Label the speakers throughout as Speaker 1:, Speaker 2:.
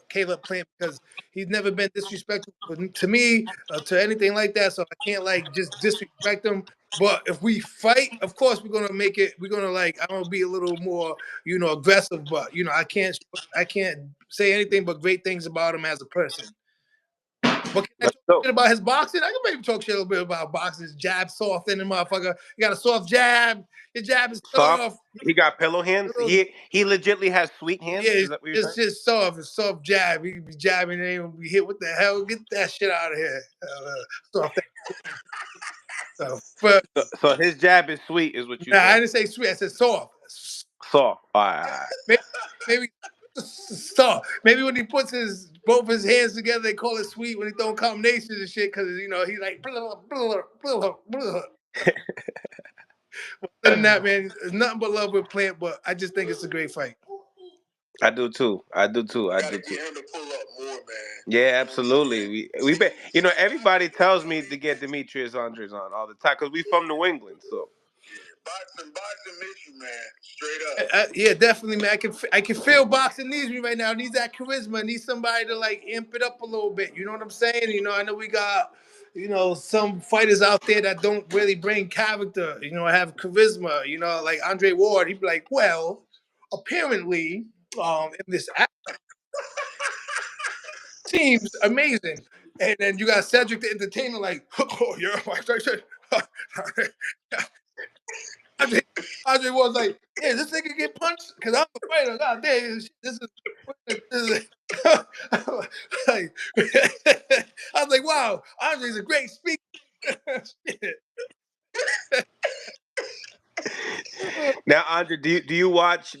Speaker 1: Caleb Plant because he's never been disrespectful to me to anything like that. So I can't like just disrespect him. But if we fight, of course we're gonna make it. We're gonna like I'm gonna be a little more aggressive. But I can't say anything but great things about him as a person. But can I talk shit about his boxing? I can maybe talk shit a little bit about boxing. His jab soft in the motherfucker. You got a soft jab. Your jab is soft.
Speaker 2: He got pillow hands. He legitimately has sweet hands.
Speaker 1: Yeah,
Speaker 2: is that what you're saying?
Speaker 1: just soft. It's soft jab. He be jabbing and then be hit. What the hell? Get that shit out of here. Soft.
Speaker 2: So his jab is sweet, is what you said.
Speaker 1: I didn't say sweet. I said soft.
Speaker 2: Soft. All right.
Speaker 1: Maybe soft. Maybe when he puts both his hands together, they call it sweet. When he throwing combinations and shit, because he like blah, blah, blah, blah. Other than that, man, there's nothing but love with Plant. But I just think it's a great fight.
Speaker 2: I do too.
Speaker 3: Gotta get him to pull up more, man.
Speaker 2: Yeah, absolutely. We bet. Everybody tells me to get Demetrius Andres on all the time because we from New England, so.
Speaker 3: Boxing makes you, man. Straight up.
Speaker 1: Yeah, definitely, man. I can feel boxing needs me right now. It needs that charisma. It needs somebody to like amp it up a little bit. You know what I'm saying? I know we got some fighters out there that don't really bring character. Have charisma. Like Andre Ward. He'd be like, well, apparently, in this seems amazing. And then you got Cedric the Entertainer, like, oh yeah, Andre was like, yeah, this nigga get punched because I'm a fighter. God damn, this is like, I was like, wow, Andre's a great speaker.
Speaker 2: Now, Andre, do you watch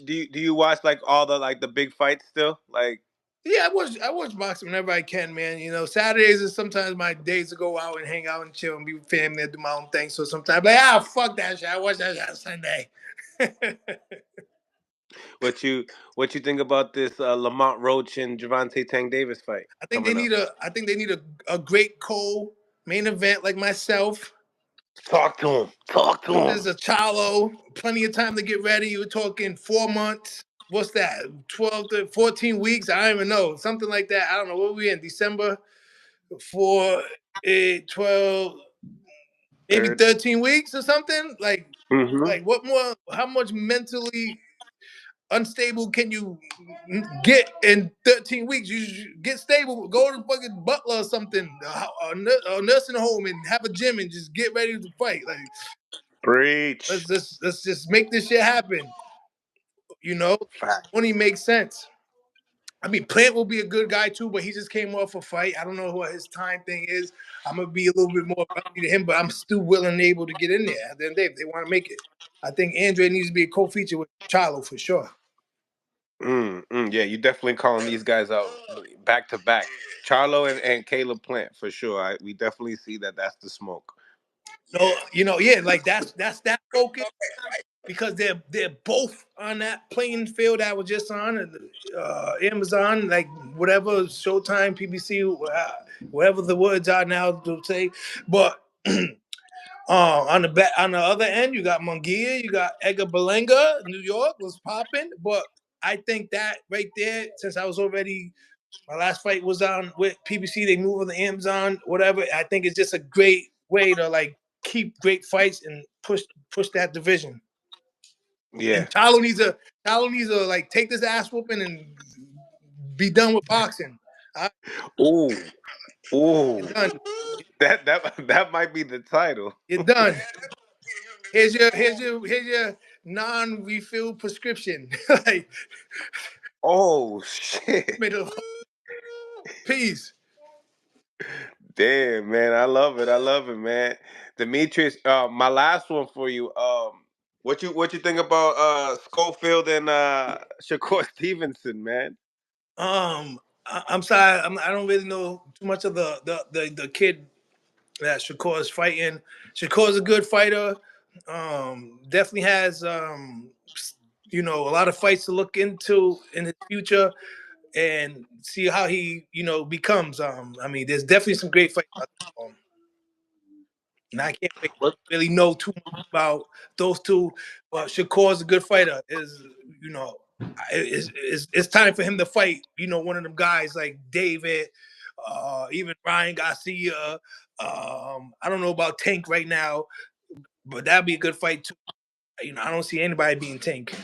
Speaker 2: like all the big fights still? Like,
Speaker 1: yeah, I watch boxing whenever I can, man. Saturdays is sometimes my days to go out and hang out and chill and be with family and do my own thing. So sometimes I'm like, fuck that shit. I watch that shit on Sunday.
Speaker 2: What you think about this Lamont Roach and Gervonta Tank Davis fight?
Speaker 1: I think they need a great co-main event like myself.
Speaker 2: Talk to him.
Speaker 1: There's a Charlo, plenty of time to get ready. You're talking 4 months. What's that? 12 to 14 weeks? I don't even know. Something like that. I don't know. What we in? December? 4, 8, 12, maybe 13 weeks or something? Like, like what more? How much mentally unstable can you get in 13 weeks? You should get stable. Go to fucking Butler or something, a nursing home, and have a gym and just get ready to fight. Like,
Speaker 2: preach.
Speaker 1: Let's just make this shit happen. Only makes sense. I mean, Plant will be a good guy too, but he just came off a fight. I don't know what his time thing is. I'm gonna be a little bit more friendly to him, but I'm still willing and able to get in there. At the end of the day, if they want to make it, I think Andre needs to be a co-feature with Charlo for sure.
Speaker 2: Yeah, you definitely calling these guys out back to back. Charlo and Caleb Plant for sure. We definitely see that. That's the smoke.
Speaker 1: So yeah, like that's that focus because they're both on that playing field that was just on Amazon, like whatever Showtime, PBC, whatever the words are now to say. But on the other end, you got Munguia, you got Edgar Berlanga, New York was popping. But I think that right there, since I was already, my last fight was on with PBC, they moved on the Amazon, whatever. I think it's just a great way to like keep great fights and push that division.
Speaker 2: Yeah,
Speaker 1: and Charlo needs to like take this ass whooping and be done with boxing.
Speaker 2: Ooh, that might be the title.
Speaker 1: You're done. Here's your non-refill prescription. Like,
Speaker 2: oh shit.
Speaker 1: Peace.
Speaker 2: Damn, man, I love it, man. Demetrius, my last one for you. What you think about Schofield and Shakur Stevenson, man?
Speaker 1: I'm sorry, I don't really know too much of the kid that Shakur is fighting. Shakur's a good fighter. Definitely has a lot of fights to look into in his future and see how he becomes. I mean, there's definitely some great fights. And I can't really know too much about those two, but Shakur's a good fighter. it's time for him to fight. One of them guys like David, even Ryan Garcia. I don't know about Tank right now, but that'd be a good fight too. I don't see anybody being Tank.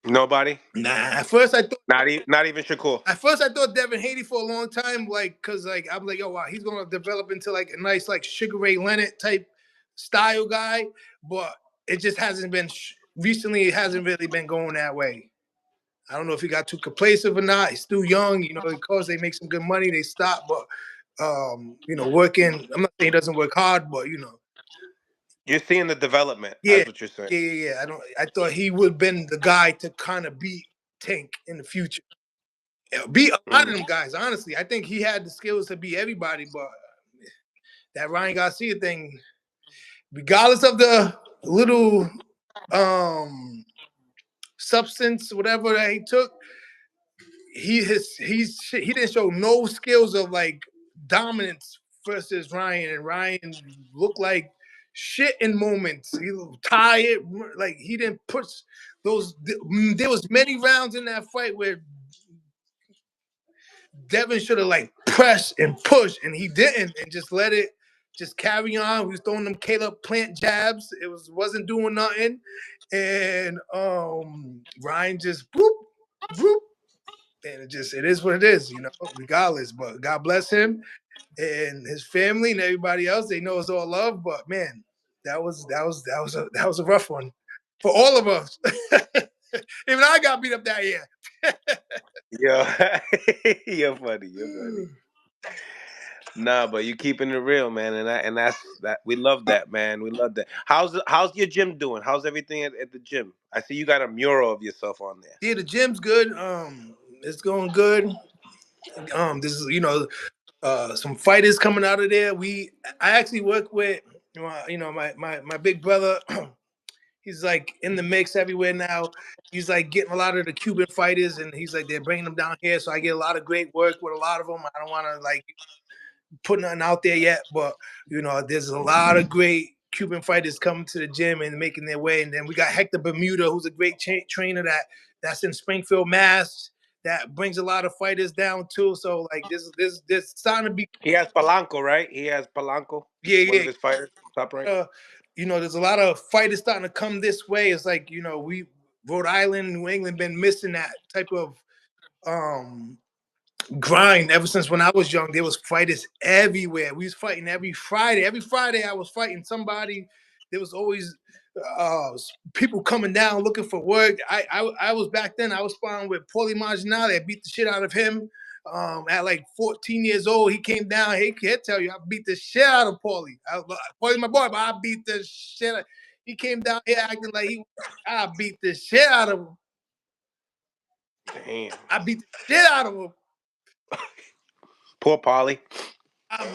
Speaker 2: Nobody.
Speaker 1: Nah. At first I thought
Speaker 2: not even Shakur.
Speaker 1: At first I thought Devin Haney for a long time, cause I'm like, oh wow, he's gonna develop into like a nice Sugar Ray Leonard type style guy, but it just hasn't been recently. It hasn't really been going that way. I don't know if he got too complacent or not. He's still young, of course they make some good money, they stop, but working. I'm not saying he doesn't work hard, but
Speaker 2: You're seeing the development.
Speaker 1: yeah,
Speaker 2: That's what you're saying.
Speaker 1: yeah. I thought he would have been the guy to kind of beat Tank in the future. Beat a lot of them guys, honestly. I think he had the skills to beat everybody, but that Ryan Garcia thing, regardless of the little substance, whatever that he took, he didn't show no skills of dominance versus Ryan, and Ryan looked like shit in moments. He was tired, he didn't push those. There was many rounds in that fight where Devin should have pressed and pushed, and he didn't, and just let it just carry on. He was throwing them Caleb Plant jabs. It wasn't doing nothing, and Ryan just boop, boop, and it is what it is, regardless. But God bless him and his family and everybody else. They know it's all love, but man, that was a rough one for all of us. Even I got beat up that year.
Speaker 2: Yeah, you're funny. Nah, but you keeping it real, man, and that's that. We love that, man. We love that. How's your gym doing? How's everything at the gym? I see you got a mural of yourself on there.
Speaker 1: Yeah, the gym's good. It's going good. This is some fighters coming out of there. I actually work with my big brother. He's in the mix everywhere now. He's getting a lot of the Cuban fighters, and he's they're bringing them down here. So I get a lot of great work with a lot of them. I don't want to put nothing out there yet, but there's a lot of great Cuban fighters coming to the gym and making their way. And then we got Hector Bermuda, who's a great trainer that's in Springfield, Mass. That brings a lot of fighters down too. So this starting to be.
Speaker 2: He has Polanco, right? He has Polanco.
Speaker 1: Yeah.
Speaker 2: One of his fighters, top right.
Speaker 1: There's a lot of fighters starting to come this way. It's we Rhode Island, New England, been missing that type of grind ever since when I was young. There was fighters everywhere. We was fighting every Friday. Every Friday I was fighting somebody. There was always people coming down looking for work. I was back then. I was sparring with Paulie Marginale. I beat the shit out of him. At 14 years old, he came down. He can't tell you I beat the shit out of Paulie. Paulie, my boy, but I beat the shit out. He came down here acting like I beat the shit out of him.
Speaker 2: Damn.
Speaker 1: I beat the shit out of him.
Speaker 2: Poor Paulie.
Speaker 1: I'm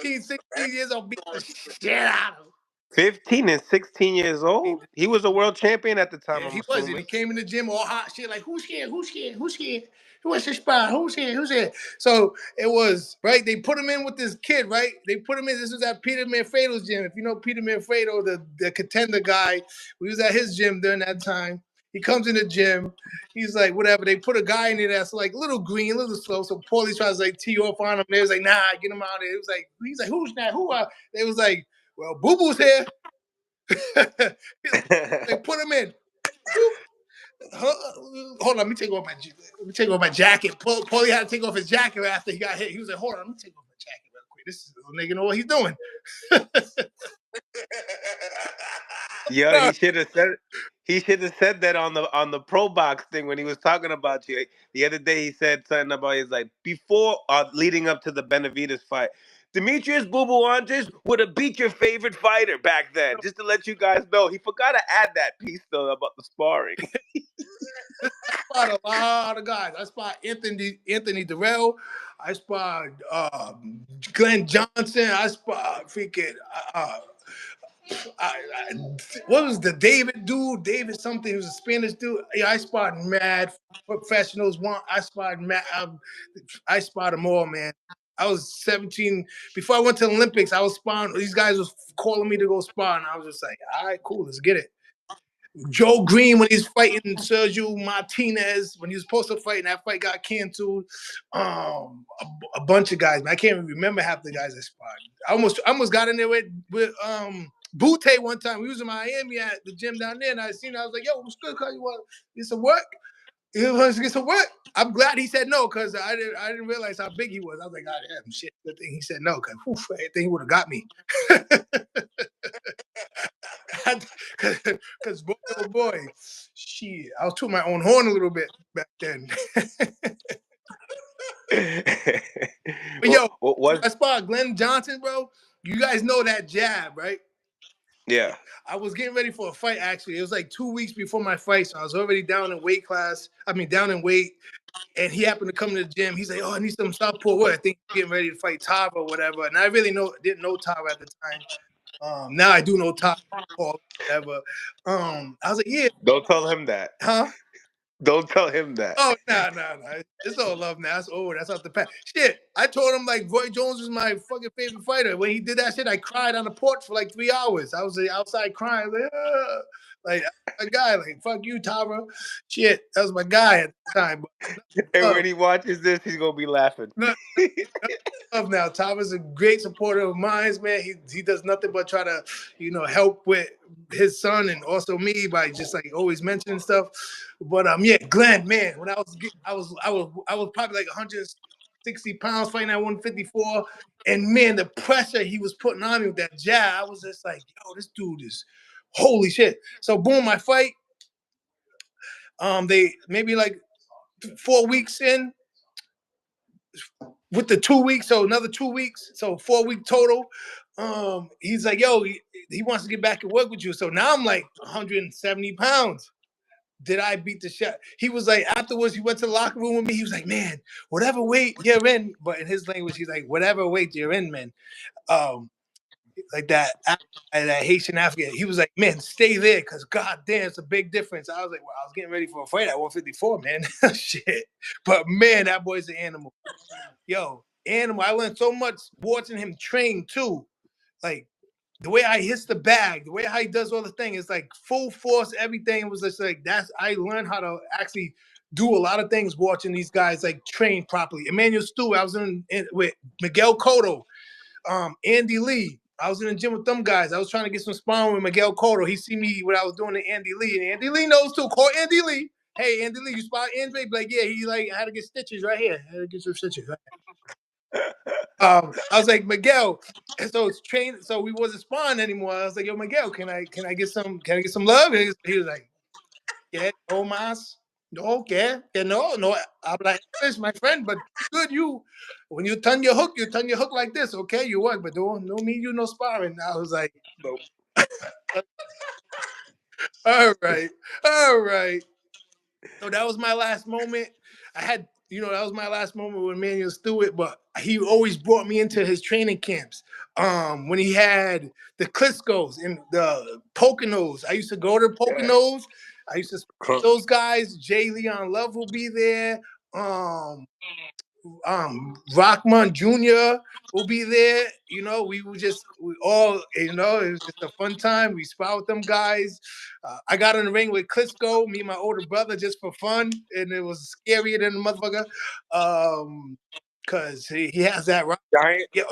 Speaker 1: 15, 16 years old, beat the shit out of him.
Speaker 2: 15 and 16 years old? He was a world champion at the time.
Speaker 1: Yeah, he was. And he came in the gym all hot shit, who's scared? Who's scared? Who's scared? Who wants to spar? Who's here? Who's here? So it was, right? They put him in with this kid, right? They put him in. This was at Peter Manfredo's gym. If you know Peter Manfredo, the contender guy, we was at his gym during that time. He comes in the gym. He's whatever. They put a guy in there that's little green, a little slow. So Paulie tries to tee off on him. They was nah, get him out of there. It was he's who's that? Who are? They was well, Boo Boo's here. They put him in. Hold on, let me take off my jacket. Paulie had to take off his jacket after he got hit. He was hold on, let me take off my jacket real quick. This is a nigga know what he's doing.
Speaker 2: Yo, he should have said that on the pro box thing when he was talking about you. The other day he said something about before leading up to the Benavidez fight. Demetrius Boo Boo Andres would have beat your favorite fighter back then. Just to let you guys know. He forgot to add that piece though about the sparring.
Speaker 1: I spot a lot of guys. I spot Anthony Durrell. I spot Glenn Johnson. I spot freaking what was the David dude? David something. He was a Spanish dude. Yeah, I spot mad professionals. I spot mad. I spot them all, man. I was 17 before I went to the Olympics. I was sparring. These guys was calling me to go spar, and I was just all right, cool, let's get it. Joe Green when he's fighting Sergio Martinez when he was supposed to fight and that fight got canceled. A bunch of guys. Man, I can't even remember half the guys I sparred. I almost got in there with Butte one time. We was in Miami at the gym down there, and I seen. I was like, "Yo, what's good? Cause you want to get some work? You want to get some work?" I'm glad he said no because I didn't realize how big he was. I was like, "God damn, shit!" Good thing he said no because I think he would have got me. Because boy, oh boy, shit, I was tooting my own horn a little bit back then. But yo, I spot Glenn Johnson, bro. You guys know that jab, right?
Speaker 2: Yeah.
Speaker 1: I was getting ready for a fight, actually. It was like 2 weeks before my fight, so I was already down in weight class. Down in weight. And he happened to come to the gym. He's like, "Oh, I need some southpaw work. I think he's getting ready to fight Tava or whatever." And I really didn't know Tava at the time. Now I do know Tava or whatever. I was like, "Yeah."
Speaker 2: Don't tell him that.
Speaker 1: Huh?
Speaker 2: Don't tell him that.
Speaker 1: Oh, no. It's all love now. That's over. That's off the past. Shit, I told him like Roy Jones was my fucking favorite fighter. When he did that shit, I cried on the porch for like 3 hours. I was outside crying. Like a guy, like, fuck you, Tara. Shit, that was my guy at the time.
Speaker 2: And when he watches this, he's gonna be laughing.
Speaker 1: Love now. Tava's a great supporter of mine, man. He does nothing but try to, help with his son and also me by just like always mentioning stuff. But yeah, Glenn, man, when I was probably like 160 pounds fighting at 154, and man, the pressure he was putting on me with that jab, I was just like, yo, this dude is holy shit. So boom, my fight. They maybe like 4 weeks in. With the 2 weeks, so another 2 weeks, so 4-week total. He's like, yo, he wants to get back and work with you. So now I'm like 170 pounds. Did I beat the shot? He was like, afterwards, he went to the locker room with me. He was like, man, whatever weight you're in, but in his language, he's like, whatever weight you're in, man. Like that Haitian African. He was like, man, stay there, because goddamn, it's a big difference. I was like, well, I was getting ready for a fight at 154, man. Shit. But man, that boy's an animal. Yo, animal. I learned so much watching him train too. Like the way I hits the bag, the way how he does all the thing is like full force. Everything was just like I learned how to actually do a lot of things watching these guys like train properly. Emmanuel Stewart, I was in with Miguel Cotto, Andy Lee. I was in the gym with them guys. I was trying to get some sparring with Miguel Cotto. He see me what I was doing to Andy Lee, and Andy Lee knows too. Call Andy Lee. Hey, Andy Lee, you spot Andre? Like, yeah, he like had to get stitches right here. I had to get some stitches right here. I was like, Miguel, so it's trained, so we wasn't sparring anymore. I was like, yo, Miguel, can I get some love? And he was like, yeah, no mas. No, yeah, no. I'm like, English, my friend, but good, when you turn your hook like this, okay? You what? But no me, you no sparring. I was like, no. All right. So that was my last moment. I had, that was my last moment with Emmanuel Stewart, but he always brought me into his training camps. When he had the Klitschko's and the Poconos, I used to go to Poconos. I used to support those guys. Jay Leon Love will be there. Rockman Jr. will be there. We all, it was just a fun time. We spar with them guys. I got in the ring with Klitschko, me and my older brother, just for fun, and it was scarier than the motherfucker. Because he has that
Speaker 2: giant.
Speaker 1: Yeah,